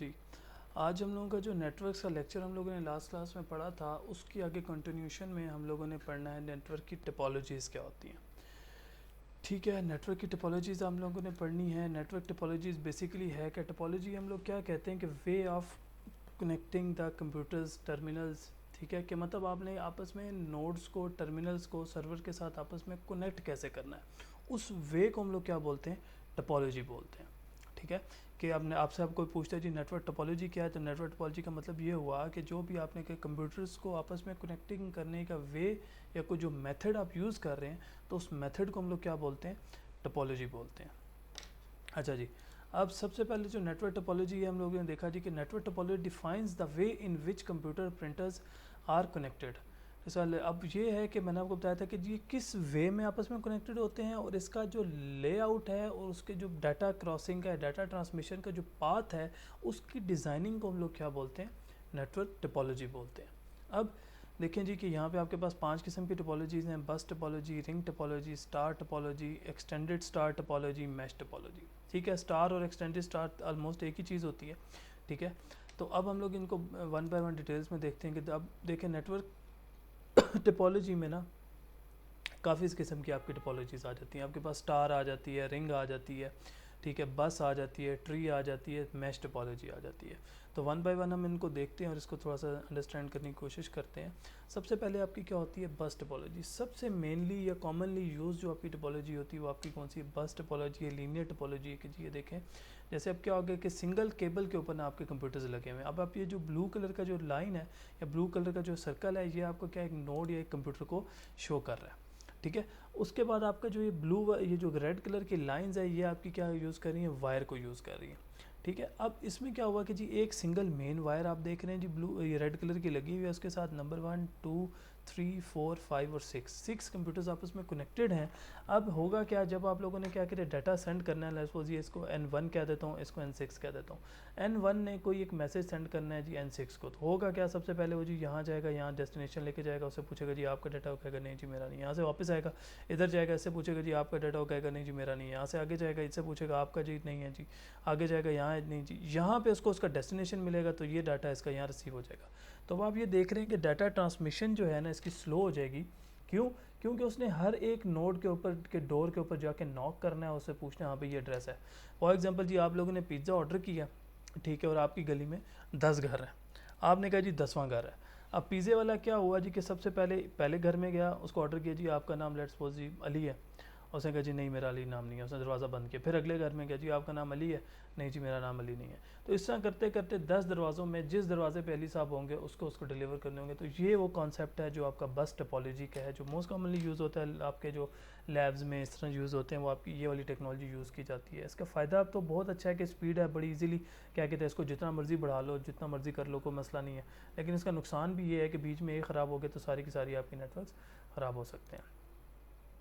जी। आज हम लोगों का जो नेटवर्क्स का लेक्चर हम लोगों ने लास्ट क्लास में पढ़ा था, उसकी आगे कंटिन्यूशन में हम लोगों ने पढ़ना है नेटवर्क की टोपोलॉजीज़ क्या होती हैं। ठीक है, नेटवर्क की टोपोलॉजीज़ हम लोगों ने पढ़नी है। नेटवर्क टोपोलॉजीज़ बेसिकली है क्या, टोपोलॉजी हम लोग क्या कहते हैं कि way of connecting the computers terminals. ठीक है, कि मतलब आपने आपस में नोड्स को, टर्मिनल्स को सर्वर के साथ आपस में कनेक्ट कैसे करना है, उस वे को हम लोग क्या बोलते हैं, टोपोलॉजी बोलते हैं। ठीक है, कि आपने आपसे आप कोई पूछता है जी नेटवर्क टोपोलॉजी क्या है, तो नेटवर्क टोपोलॉजी का मतलब ये हुआ कि जो भी आपने के कंप्यूटर्स को आपस में कनेक्टिंग करने का वे या कोई जो मेथड आप यूज़ कर रहे हैं, तो उस मेथड को हम लोग क्या बोलते हैं, टोपोलॉजी बोलते हैं। अच्छा जी, अब सबसे पहले जो नेटवर्क टोपोलॉजी है हम लोगों ने देखा जी कि network topology defines the way in which computer printers are connected. Sir अब ये है कि मैंने आपको बताया था कि जी किस वे में आपस में कनेक्टेड होते हैं, और इसका जो लेआउट है और उसके जो डाटा क्रॉसिंग का, डाटा ट्रांसमिशन का जो पाथ है, उसकी डिज़ाइनिंग को हम लोग क्या बोलते हैं, नेटवर्क टोपोलॉजी बोलते हैं। अब देखें जी कि यहाँ पे आपके पास 5 किस्म की टोपोलॉजीज़ हैं: बस topology, ring topology, star topology, extended star topology, mesh topology. ठीक है, स्टार और एक्सटेंडेड स्टार ऑलमोस्ट एक ही चीज़ होती है। ठीक है, तो अब हम लोग इनको वन बाय वन डिटेल्स में देखते हैं कि अब देखें नेटवर्क टोपोलॉजी में ना काफ़ी इस किस्म की आपकी टोपोलॉजीज़ आ जाती हैं। आपके पास स्टार आ जाती है, रिंग आ जाती है, ठीक है, बस आ जाती है, ट्री आ जाती है, मैश टोपोलॉजी आ जाती है। तो वन बाय वन हम इनको देखते हैं और इसको थोड़ा सा अंडरस्टैंड करने की कोशिश करते हैं। सबसे पहले आपकी क्या होती है, बस टोपोलॉजी। सबसे मेनली या कॉमनली यूज जो आपकी टोपोलॉजी होती है वो आपकी कौन सी है, बस टोपोलॉजी है, लीनियर टोपोलॉजी है। कि जी ये देखें, जैसे अब क्या हो गया कि सिंगल केबल के ऊपर ना आपके कंप्यूटर्स लगे हुए हैं। अब आप ये जो ब्लू कलर का जो लाइन है या ब्लू कलर का जो सर्कल है, ये आपको क्या एक नोड या एक कंप्यूटर को शो कर रहा है। ठीक है, उसके बाद आपका जो ये जो रेड कलर की लाइंस है, ये आपकी क्या यूज़ कर रही है, वायर को यूज़ कर रही है। ठीक है, अब इसमें क्या हुआ कि जी एक सिंगल मेन वायर आप देख रहे हैं जी, ब्लू ये रेड कलर की लगी हुई है, उसके साथ नंबर 1 2 3 4 5 और 6 कंप्यूटर्स आपस में कनेक्टेड हैं। अब होगा क्या, जब आप लोगों ने क्या किया, डाटा सेंड करना है, सपोज ये इसको N1 कह देता हूँ, इसको N6 कह देता हूँ। N1 ने कोई एक मैसेज सेंड करना है जी N6 को, तो होगा क्या, सबसे पहले वो जी यहाँ जाएगा, यहाँ डेस्टिनेशन लेके जाएगा, उससे पूछेगा जी आपका डाटा, वो कहेगा नहीं जी मेरा नहीं। यहाँ से वापस आएगा, इधर जाएगा, इससे पूछेगा जी आपका डाटा, वो कहेगा नहीं जी मेरा नहीं है। यहाँ से आगे जाएगा, इससे पूछेगा आपका जी नहीं है जी, आगे जाएगा, यहाँ नहीं जी, यहाँ पे उसको उसका डेस्टिनेशन मिलेगा, तो ये डाटा इसका यहाँ रिसीव हो जाएगा। तो अब आप ये देख रहे हैं कि डाटा ट्रांसमिशन जो है ना इसकी स्लो हो जाएगी। क्यों? क्योंकि उसने हर एक नोड के ऊपर के डोर के ऊपर जाके नॉक करना है, उससे पूछना है हाँ भाई ये एड्रेस है। फॉर एग्जांपल जी आप लोगों ने पिज़्ज़ा ऑर्डर किया, ठीक है, और आपकी गली में 10 घर हैं, आपने कहा जी 10वां घर है। अब पिज़्ज़े वाला क्या हुआ जी कि सबसे पहले घर में गया, उसको ऑर्डर किया जी आपका नाम लेट्स सपोज जी अली है, उसने कहा जी नहीं मेरा अली नाम नहीं है, उसने दरवाज़ा बंद किया। फिर अगले घर में गया जी आपका नाम अली है, नहीं जी मेरा नाम अली नहीं है। तो इस तरह करते करते 10 दरवाज़ों में जिस दरवाजे पे अली साहब होंगे उसको डिलीवर करने होंगे। तो ये वो कॉन्सेप्ट है जो आपका बस टोपोलॉजी का है, जो मोस्ट कॉमनली यूज़ होता है आपके जो लैब्स में इस तरह यूज़ होते हैं, वो आपकी ये वाली टेक्नोलॉजी यूज़ की जाती है। इसका फ़ायदा तो बहुत अच्छा है कि स्पीड है, बड़ी ईजिली क्या कहते हैं इसको, जितना मर्ज़ी बढ़ा लो, जितना मर्ज़ी कर लो, कोई मसला नहीं है। लेकिन इसका नुकसान भी ये है कि बीच में ये ख़राब हो गए तो सारी की सारी आपकी नेटवर्क्स ख़राब हो सकते हैं।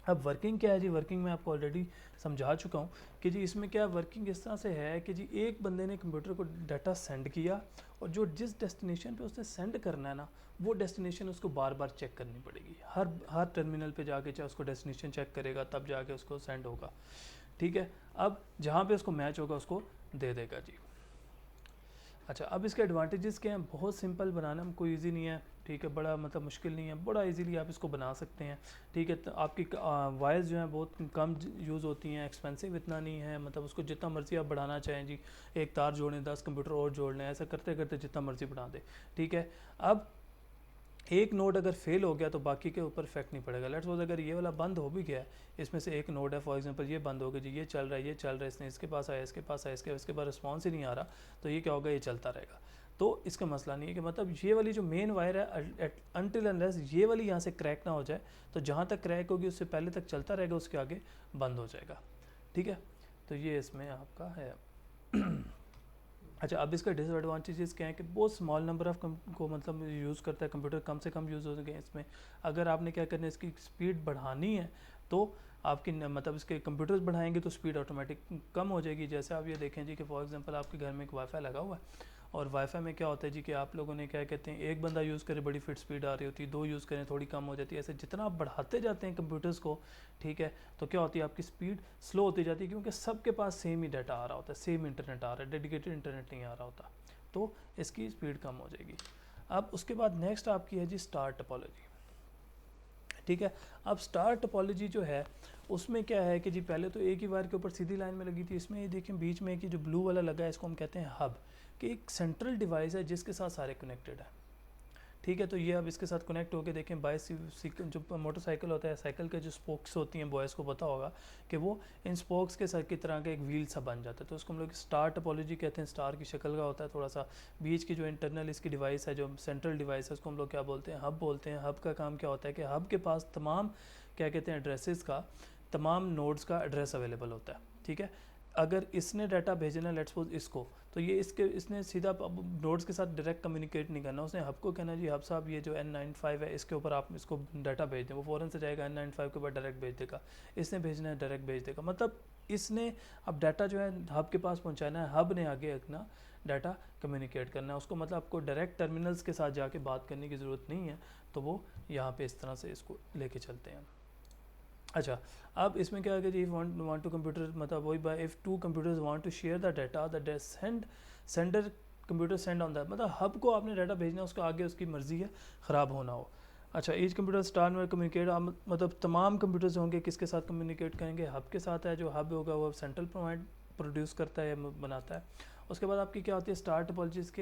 अब वर्किंग क्या है जी, वर्किंग मैं आपको ऑलरेडी समझा चुका हूँ कि जी इसमें क्या वर्किंग इस तरह से है कि जी एक बंदे ने कंप्यूटर को डाटा सेंड किया, और जो जिस डेस्टिनेशन पे उसने सेंड करना है ना, वो डेस्टिनेशन उसको बार बार चेक करनी पड़ेगी। हर टर्मिनल पे जाके चाहे उसको डेस्टिनेशन चेक करेगा, तब जाके उसको सेंड होगा। ठीक है, अब जहाँ पे उसको मैच होगा उसको दे देगा जी। अच्छा, अब इसके एडवांटेजेस क्या हैं, बहुत सिंपल बनाना, कोई इजी नहीं है। ठीक है, बड़ा मतलब मुश्किल नहीं है, बड़ा इजीली आप इसको बना सकते हैं। ठीक है, तो आपकी वायर्स जो हैं बहुत कम यूज़ होती हैं, एक्सपेंसिव इतना नहीं है, मतलब उसको जितना मर्ज़ी आप बढ़ाना चाहें जी, एक तार जोड़ें 10 कंप्यूटर और जोड़ लें, ऐसा करते करते जितना मर्ज़ी बढ़ा दें। ठीक है, अब एक नोड अगर फेल हो गया तो बाकी के ऊपर इफेक्ट नहीं पड़ेगा। लेट्स सपोज अगर ये वाला बंद हो भी गया, इसमें से एक नोड है, फॉर एग्जांपल ये बंद हो गया जी, ये चल रहा है, ये चल रहा है, इसने इसके पास आया, इसके पास आया, इसके बाद रिस्पॉन्स ही नहीं आ रहा, तो ये क्या होगा, ये चलता रहेगा। तो इसका मसला नहीं है कि मतलब ये वाली जो मेन वायर है, अनटिल अनलेस ये वाली यहाँ से क्रैक ना हो जाए, तो जहाँ तक क्रैक होगी उससे पहले तक चलता रहेगा, उसके आगे बंद हो जाएगा। ठीक है, तो ये इसमें आपका है। अच्छा, अब इसका डिसएडवांटेजेस क्या है कि बहुत स्मॉल नंबर ऑफ को मतलब यूज़ करता है कंप्यूटर, कम से कम यूज़ हो सके इसमें। अगर आपने क्या करना है, इसकी स्पीड बढ़ानी है, तो आपकी मतलब इसके कंप्यूटर्स बढ़ाएंगे तो स्पीड ऑटोमेटिक कम हो जाएगी। जैसे आप ये देखें जी कि फॉर एग्जांपल आपके घर में एक वाईफाई लगा हुआ है, और वाईफाई में क्या होता है जी कि आप लोगों ने क्या कहते हैं, एक बंदा यूज़ करे बड़ी फिट स्पीड आ रही होती है, दो यूज़ करें थोड़ी कम हो जाती है, ऐसे जितना आप बढ़ाते जाते हैं कंप्यूटर्स को, ठीक है, तो क्या होती है आपकी स्पीड स्लो होती जाती है, क्योंकि सबके पास सेम ही डाटा आ रहा होता है, सेम इंटरनेट आ रहा है, डेडिकेटेड इंटरनेट नहीं आ रहा होता, तो इसकी स्पीड कम हो जाएगी। अब उसके बाद नेक्स्ट आपकी है जी स्टार टोपोलॉजी, ठीक है। अब स्टार टोपोलॉजी जो है उसमें क्या है कि जी पहले तो एक ही वायर के ऊपर सीधी लाइन में लगी थी, इसमें ये देखें बीच में कि जो ब्लू वाला लगा है इसको हम कहते हैं हब, कि एक सेंट्रल डिवाइस है जिसके साथ सारे कनेक्टेड है, ठीक है। तो ये अब इसके साथ कनेक्ट होकर देखें बाय जो मोटरसाइकिल होता है, साइकिल के जो स्पोक्स होती हैं, बॉयज़ को पता होगा कि वो इन स्पोक्स के साथ की तरह का एक व्हील सा बन जाता है, तो उसको हम लोग स्टार टोपोलॉजी कहते हैं। स्टार की शक्ल का होता है थोड़ा सा, बीच की जो इंटरनल इसकी डिवाइस है, जो सेंट्रल डिवाइस है, उसको हम लोग क्या बोलते हैं, हब बोलते हैं। हब का काम क्या होता है कि हब के पास तमाम क्या कहते हैं एड्रेसेस का, तमाम नोड्स का एड्रेस अवेलेबल होता है, ठीक है। अगर इसने डाटा भेजना है लेट्स सपोज इसको, तो ये इसने सीधा अब नोड्स के साथ डायरेक्ट कम्युनिकेट नहीं करना, उसने हब को कहना जी हब साहब ये जो N95 है इसके ऊपर आप इसको डाटा भेज दें, वो फ़ौरन से जाएगा N95 के ऊपर डायरेक्ट भेज देगा, इसने भेजना है डायरेक्ट भेज देगा, मतलब इसने अब डाटा जो है हब के पास पहुंचाना है, हब ने आगे अपना डाटा कम्युनिकेट करना है उसको, मतलब आपको डायरेक्ट टर्मिनल्स के साथ जाके बात करने की ज़रूरत नहीं है, तो वो यहाँ पे इस तरह से इसको लेके चलते हैं। अच्छा, अब इसमें क्या है कि जी वांट टू कंप्यूटर, मतलब वही by if two computers want to share the data the sender computer send on that, मतलब हब को आपने डाटा भेजना है, उसको आगे उसकी मर्जी है ख़राब होना हो। अच्छा, ईच कंप्यूटर स्टार में कम्युनिकेट, मतलब तमाम कंप्यूटर्स होंगे किसके साथ कम्युनिकेट करेंगे, हब के साथ है, जो हब होगा वो सेंट्रल प्रोड्यूस करता है, बनाता है। उसके बाद आपकी क्या होती है स्टार टोपोलॉजीज के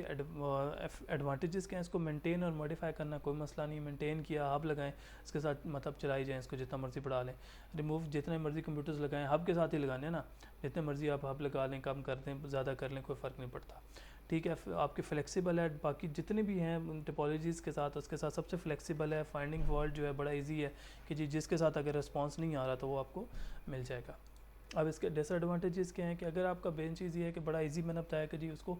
एडवांटेजेस क्या हैं, इसको मेंटेन और मॉडिफाई करना कोई मसला नहीं, मेंटेन किया, हब लगाएं इसके साथ, मतलब चलाई जाएँ इसको जितना मर्जी बढ़ा लें, रिमूव जितने मर्जी कंप्यूटर्स लगाएं, हब के साथ ही लगाने हैं ना, जितने मर्जी आप हब लगा लें, कम कर दें, ज़्यादा कर लें, कोई फ़र्क नहीं पड़ता, ठीक है। आपके फ्लेक्सिबल है, बाकी जितने भी हैं टोपोलॉजीज़ के साथ, उसके साथ सबसे फ्लेक्सिबल है, फाइंडिंग वर्ड जो है बड़ा ईजी है कि जी जिसके साथ अगर रिस्पॉन्स नहीं आ रहा तो वो आपको मिल जाएगा। अब इसके डिसएडवांटेजेस क्या हैं कि अगर आपका मेन चीज़ ये है कि बड़ा इजी मैंने बताया कि जी उसको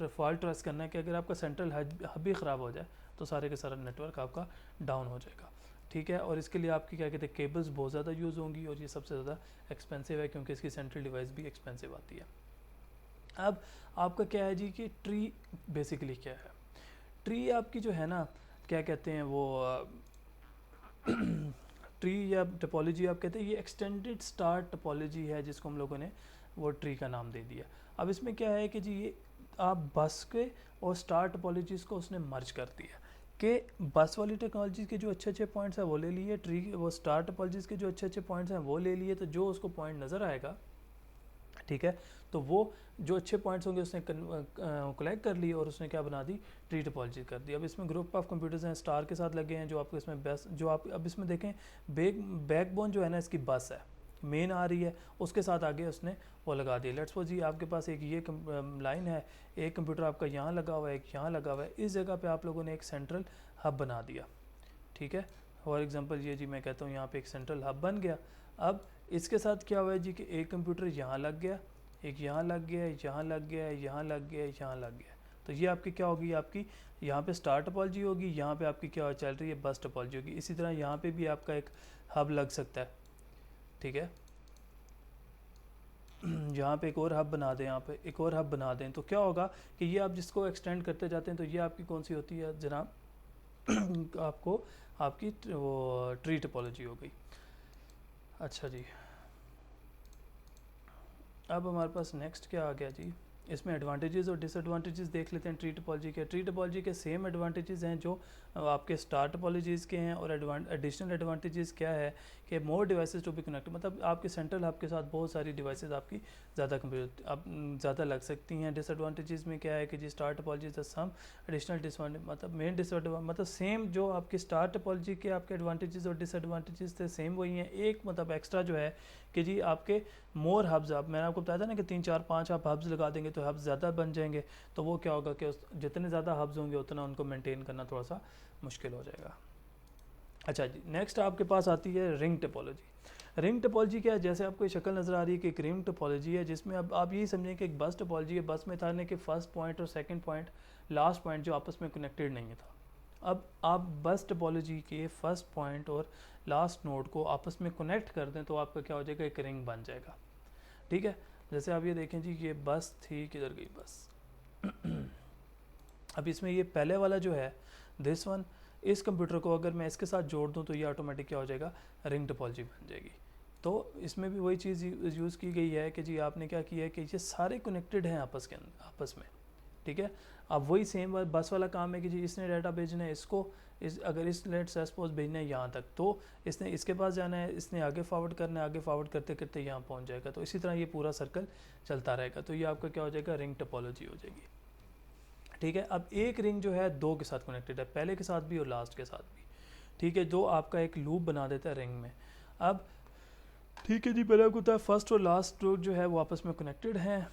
फॉल्ट ट्रस्ट करना है कि अगर आपका सेंट्रल हब भी ख़राब हो जाए तो सारे के सारा नेटवर्क आपका डाउन हो जाएगा, ठीक है। और इसके लिए आपकी क्या कहते हैं केबल्स बहुत ज़्यादा यूज़ होंगी, और ये सबसे ज़्यादा एक्सपेंसिव है क्योंकि इसकी सेंट्रल डिवाइस भी एक्सपेंसिव आती है। अब आपका क्या है जी कि ट्री बेसिकली क्या है, ट्री आपकी जो है ना क्या कहते हैं वो ट्री या टोपोलॉजी आप कहते हैं, ये एक्सटेंडेड स्टार टोपोलॉजी है जिसको हम लोगों ने वो ट्री का नाम दे दिया। अब इसमें क्या है कि जी ये आप बस के और स्टार टोपोलॉजीज़ को उसने मर्ज कर दिया कि बस वाली टेक्नोलॉजी के जो अच्छे अच्छे पॉइंट्स हैं वो ले लिए, ट्री वो स्टार टोपोलॉजीज़ के जो अच्छे अच्छे पॉइंट्स हैं वो ले लिए, तो जो उसको पॉइंट नज़र आएगा, ठीक है, तो वो जो अच्छे पॉइंट्स होंगे उसने कलेक्ट कर ली और उसने क्या बना दी, ट्री टोपोलॉजी कर दी। अब इसमें ग्रुप ऑफ कंप्यूटर्स हैं स्टार के साथ लगे हैं, जो आपको इसमें बेस्ट जो आप अब इसमें देखें बैकबोन जो है ना इसकी बस है, मेन आ रही है, उसके साथ आगे उसने वो लगा दिया। लेट्स सपोज जी आपके पास एक ये लाइन है, एक कंप्यूटर आपका यहाँ लगा हुआ है, एक यहाँ लगा हुआ है, इस जगह पे आप लोगों ने एक सेंट्रल हब बना दिया, ठीक है। फॉर एग्जांपल ये जी मैं कहता हूँ यहाँ पे एक सेंट्रल हब बन गया। अब इसके साथ क्या हुआ है जी कि एक कंप्यूटर यहाँ लग गया, एक यहाँ लग गया, यहाँ लग गया, यहाँ लग गया, यहाँ लग गया, तो ये आपकी क्या होगी, आपकी यहाँ पे स्टार टोपोलॉजी होगी, यहाँ पे आपकी क्या चल रही है बस टोपोलॉजी होगी। इसी तरह यहाँ पे भी आपका एक हब लग सकता है, ठीक है, यहाँ पे एक और हब बना दें, यहाँ पे एक और हब बना दें, तो क्या होगा कि ये आप जिसको एक्सटेंड करते जाते हैं तो ये आपकी कौन सी होती है जनाब आपको आपकी वो ट्री टोपोलॉजी हो गई। अच्छा जी, अब हमारे पास नेक्स्ट क्या आ गया जी, इसमें एडवांटेजेस और डिसएडवांटेजेस देख लेते हैं ट्री टोपोलॉजी के। ट्री टोपोलॉजी के सेम एडवांटेजेस हैं जो आपके स्टार टोपोलॉजीज़ के हैं, और एडिशनल एडवांटेजेस क्या है कि मोर डिवाइसेस टू बी कनेक्टेड, मतलब आपके सेंट्रल हब के साथ बहुत सारी डिवाइसेस आपकी ज़्यादा कंप्यूटर आप ज़्यादा लग सकती हैं। डिसएडवांटेजेस में क्या है कि जी star topology the some additional disadvantage, मतलब मेन डिसएडवांटेज मतलब सेम जो आपकी स्टार टोपोलॉजी के आपके एडवांटेजेस और डिसएडवांटेजेस थे सेम वही हैं, एक मतलब एक्स्ट्रा जो है कि जी आपके मोर हब्स, आप मैंने आपको बताया था ना कि 3 4 5 आप हब्स लगा देंगे तो हब्स ज़्यादा बन जाएंगे, तो वो क्या होगा कि जितने ज़्यादा हब्स होंगे उतना उनको मेंटेन करना थोड़ा सा मुश्किल हो जाएगा। अच्छा जी, नेक्स्ट आपके पास आती है रिंग टोपोलॉजी। रिंग टोपोलॉजी क्या है, जैसे आपको ये शक्ल नज़र आ रही है कि एक रिंग टोपोलॉजी है जिसमें अब आप यही समझें कि एक बस टोपोलॉजी है, बस में था ना कि फर्स्ट पॉइंट और सेकंड पॉइंट लास्ट पॉइंट जो आपस में कनेक्टेड नहीं था। अब आप बस टोपोलॉजी के फर्स्ट पॉइंट और लास्ट नोड को आपस में कनेक्ट कर दें तो आपका क्या हो जाएगा, एक रिंग बन जाएगा, ठीक है। जैसे आप ये देखें जी, ये बस थी, किधर गई बस अब इसमें ये पहले वाला जो है दिस वन, इस कंप्यूटर को अगर मैं इसके साथ जोड़ दूं तो ये ऑटोमेटिक क्या हो जाएगा, रिंग टोपोलॉजी बन जाएगी। तो इसमें भी वही चीज़ यूज़ की गई है कि जी आपने क्या किया है कि ये सारे कनेक्टेड हैं आपस में, ठीक है। अब वही सेम बस वाला काम है कि जी इसने डाटा भेजना है इसको, अगर इस लेट सपोज भेजना है यहाँ तक, तो इसने इसके पास जाना है, इसने आगे फॉरवर्ड करना है, आगे फॉरवर्ड करते करते यहाँ पहुँच जाएगा। तो इसी तरह ये पूरा सर्कल चलता रहेगा। तो ये आपका क्या हो जाएगा, रिंग टोपोलॉजी हो जाएगी, ठीक है। अब एक रिंग जो है दो के साथ कनेक्टेड है, पहले के साथ भी और लास्ट के साथ भी, ठीक है, जो आपका एक लूप बना देता है रिंग में। अब ठीक है जी, पहले आपको होता है फर्स्ट और लास्ट नोड जो है वो आपस में कनेक्टेड हैं,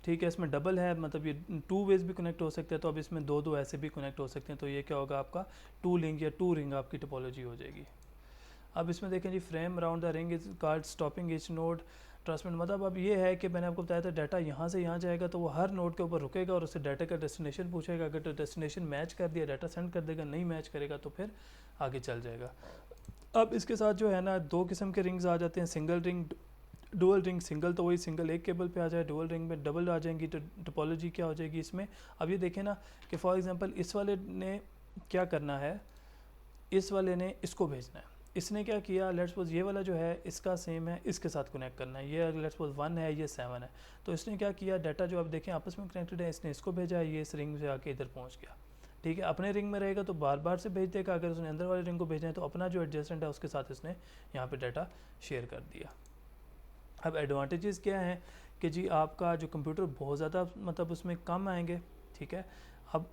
ठीक है। इसमें डबल है, मतलब ये 2 वेज भी कनेक्ट हो सकते हैं, तो अब इसमें दो ऐसे भी कनेक्ट हो सकते हैं। तो ये क्या होगा आपका 2 लिंक या 2 रिंग आपकी टोपोलॉजी हो जाएगी। अब इसमें देखें जी, frame around the ring is called stopping each node transmit, मतलब अब ये है कि मैंने आपको बताया था डाटा यहाँ से यहाँ जाएगा तो वो हर नोड के ऊपर रुकेगा और उससे डाटा का डेस्टिनेशन पूछेगा। अगर तो डेस्टिनेशन मैच कर दिया डाटा सेंड कर देगा, नहीं मैच करेगा तो फिर आगे चल जाएगा। अब इसके साथ जो है ना दो किस्म के रिंग्स आ जाते हैं, single ring, dual ring. Single तो वही सिंगल एक केबल पे आ जाए, डुअल रिंग में डबल आ जाएंगी। तो टोपोलॉजी क्या हो जाएगी इसमें, अब ये देखें ना कि फॉर एग्जांपल इस वाले ने क्या करना है, इस वाले ने इसको भेजना है, इसने क्या किया, लेट्स सपोज ये वाला जो है इसका सेम है, इसके साथ कनेक्ट करना है, ये लेट्स सपोज 1 है, ये 7 है। तो इसने क्या किया, डाटा जो आप देखें आपस में कनेक्टेड है, इसने इसको भेजा है, ये इस रिंग से आके इधर पहुँच गया, ठीक है। अपने रिंग में रहेगा तो बार बार से भेज देगा, अगर उसने अंदर वाले रिंग को भेजना है तो अपना जो एडजेसेंट है उसके साथ इसने यहाँ पे डाटा शेयर कर दिया। अब एडवांटेजेस क्या हैं कि जी आपका जो कंप्यूटर बहुत ज़्यादा मतलब उसमें कम आएंगे, ठीक है। अब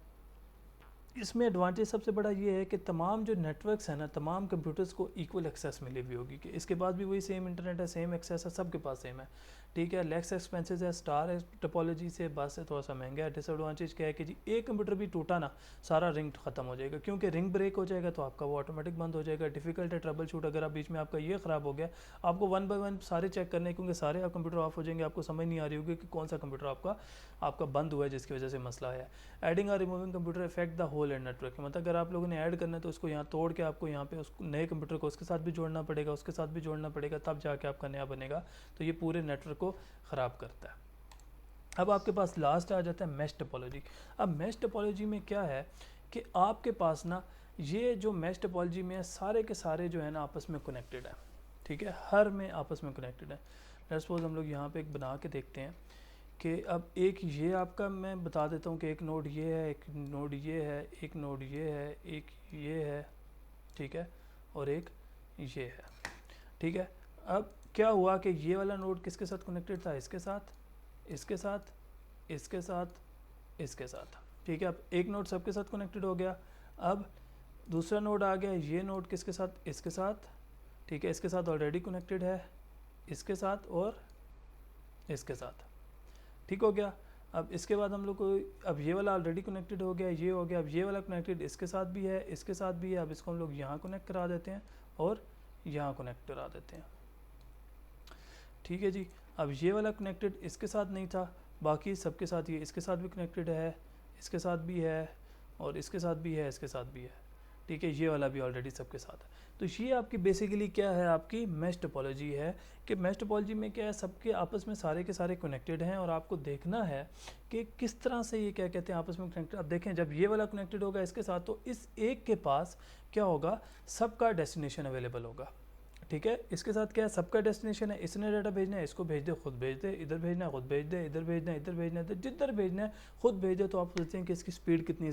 इसमें एडवांटेज सबसे बड़ा ये है कि तमाम जो नेटवर्क्स हैं ना, तमाम कंप्यूटर्स को इक्वल एक्सेस मिली हुई होगी, कि इसके पास भी वही सेम इंटरनेट है, सेम एक्सेस है, सबके पास सेम है, ठीक है। लेस एक्सपेंसेस है, स्टार टोपोलॉजी से बस से थोड़ा सा महंगा है। डिसएडवांटेज क्या है कि जी एक कंप्यूटर भी टूटा ना, सारा रिंग ख़त्म हो जाएगा, क्योंकि रिंग ब्रेक हो जाएगा तो आपका वो ऑटोमेटिक बंद हो जाएगा। डिफिकल्ट है ट्रबल शूट, अगर आप बीच में आपका ये ख़राब हो गया, आपको 1 बाय 1 सारे चेक करने, क्योंकि सारे आप कंप्यूटर ऑफ हो जाएंगे, आपको समझ नहीं आ रही होगी कि कौन सा कंप्यूटर आपका बंद हुआ है जिसकी वजह से मसला है। एडिंग और removing computer effect the whole and network, मतलब अगर आप लोगों ने ऐड करना है तो उसको यहाँ तोड़ के आपको यहाँ पे उस नए कंप्यूटर को उसके साथ भी जोड़ना पड़ेगा, उसके साथ भी जोड़ना पड़ेगा, तब जाके आपका नया बनेगा। तो ये पूरे नेटवर्क को ख़राब करता है। अब आपके पास लास्ट आ जाता है मैश टोपोलॉजी। अब मैश टोपोलॉजी में क्या है कि आपके पास ना ये जो मैश टोपोलॉजी में सारे के सारे जो है ना आपस में कनेक्टेड है, ठीक है, हर में आपस में कनेक्टेड है। लेट्स सपोज हम लोग यहाँ पे एक बना के देखते हैं कि अब एक ये आपका मैं बता देता हूँ कि एक नोड ये है, एक नोड ये है, एक नोड ये है, एक ये है, ठीक है, और एक ये है, ठीक है। अब क्या हुआ कि ये वाला नोड किसके साथ कनेक्टेड था, इसके साथ, इसके साथ, इसके साथ, इसके साथ, ठीक है। अब एक नोड सबके साथ कनेक्टेड हो गया। अब दूसरा नोड आ गया, ये नोड किसके साथ, इसके साथ, ठीक है, इसके साथ ऑलरेडी कनेक्टेड है, इसके साथ और इसके साथ, ठीक हो गया। अब इसके बाद हम लोग को अब ये वाला ऑलरेडी कनेक्टेड हो गया, ये हो गया, अब ये वाला कनेक्टेड इसके साथ भी है, इसके साथ भी है। अब इसको हम लोग यहाँ कनेक्ट करा देते हैं और यहाँ कनेक्ट करा देते हैं, ठीक है जी। अब ये वाला कनेक्टेड इसके साथ नहीं था, बाकी सबके साथ ये इसके साथ भी कनेक्टेड है, इसके साथ भी है, और इसके साथ भी है, इसके साथ भी है, ठीक है। ये वाला भी ऑलरेडी सबके साथ है। तो ये आपकी बेसिकली क्या है, आपकी मैश टोपोलॉजी है कि मैश टोपोलॉजी में क्या है, सबके आपस में सारे के सारे कनेक्टेड हैं और आपको देखना है कि किस तरह से ये क्या कहते हैं आपस में कनेक्टेड। अब देखें जब ये वाला कनेक्टेड होगा इसके साथ तो इस एक के पास क्या होगा, सबका डेस्टिनेशन अवेलेबल होगा, ठीक है। इसके साथ क्या है, सबका डेस्टिनेशन है, इसने डाटा भेजना है, इसको भेज दे, खुद भेज दे, इधर भेजना है खुद भेज दे, इधर भेजना है, इधर भेजना है, जिधर भेजना है खुद भेज दे। तो आप सोचते हैं कि इसकी स्पीड कितनी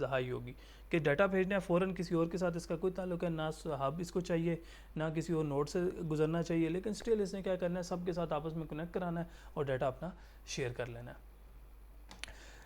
हाई होगी कि डाटा भेजना है फ़ौरन, किसी और के साथ इसका कोई ताल्लुक है ना, हब इसको चाहिए ना किसी और नोड से गुजरना चाहिए, लेकिन स्टिल इसने क्या करना है, सबके साथ आपस में कनेक्ट कराना है और डाटा अपना शेयर कर लेना है,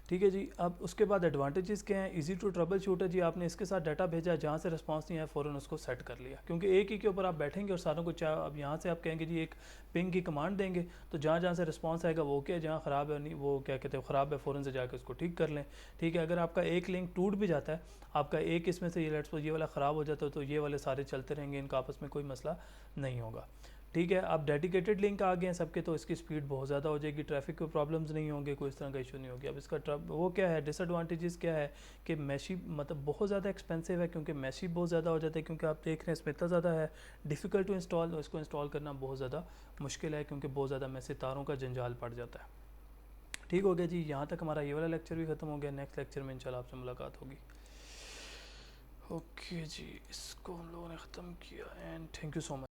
ठीक है जी। अब उसके बाद एडवांटेजेस क्या हैं, इजी टू ट्रबल शूट है जी। आपने इसके साथ डाटा भेजा, जहाँ से रिस्पांस नहीं आया फ़ौरन उसको सेट कर लिया, क्योंकि एक ही के ऊपर आप बैठेंगे और सारों को चाहे अब यहाँ से आप कहेंगे जी एक पिंग की कमांड देंगे तो जहाँ जहाँ से रिस्पांस आएगा वो क्या, जहाँ ख़राब है नहीं वो क्या कहते हैं ख़राब है, फ़ौरन से जाकर उसको ठीक कर लें, ठीक है। अगर आपका एक लिंक टूट भी जाता है, आपका एक इसमें से ये लेट्स सपोज ये वाला ख़राब हो जाता है तो ये वाले सारे चलते रहेंगे, इनका आपस में कोई मसला नहीं होगा, ठीक है। अब डेडिकेटेड लिंक आ गए हैं सबके तो इसकी स्पीड बहुत ज़्यादा हो जाएगी, ट्रैफिक के प्रॉब्लम्स नहीं होंगे, कोई इस तरह का इशू नहीं होगी। अब इसका वो क्या है, डिसएडवांटेजेस क्या है कि मैशी मतलब बहुत ज़्यादा एक्सपेंसिव है, क्योंकि मैशी बहुत ज़्यादा हो जाता है, क्योंकि आप देख रहे हैं इसमें इतना ज़्यादा है, डिफ़िकल्ट टू इंस्टॉल, और इसको इंस्टॉल करना बहुत ज़्यादा मुश्किल है, क्योंकि बहुत ज़्यादा मैसे तारों का जंजाल पड़ जाता है, ठीक हो गया जी, यहाँ तक हमारा ये वाला लेक्चर भी ख़त्म हो गया। नेक्स्ट लेक्चर में इंशाल्लाह आपसे मुलाकात होगी। ओके जी, इसको हम लोगों ने ख़त्म किया and thank you so much.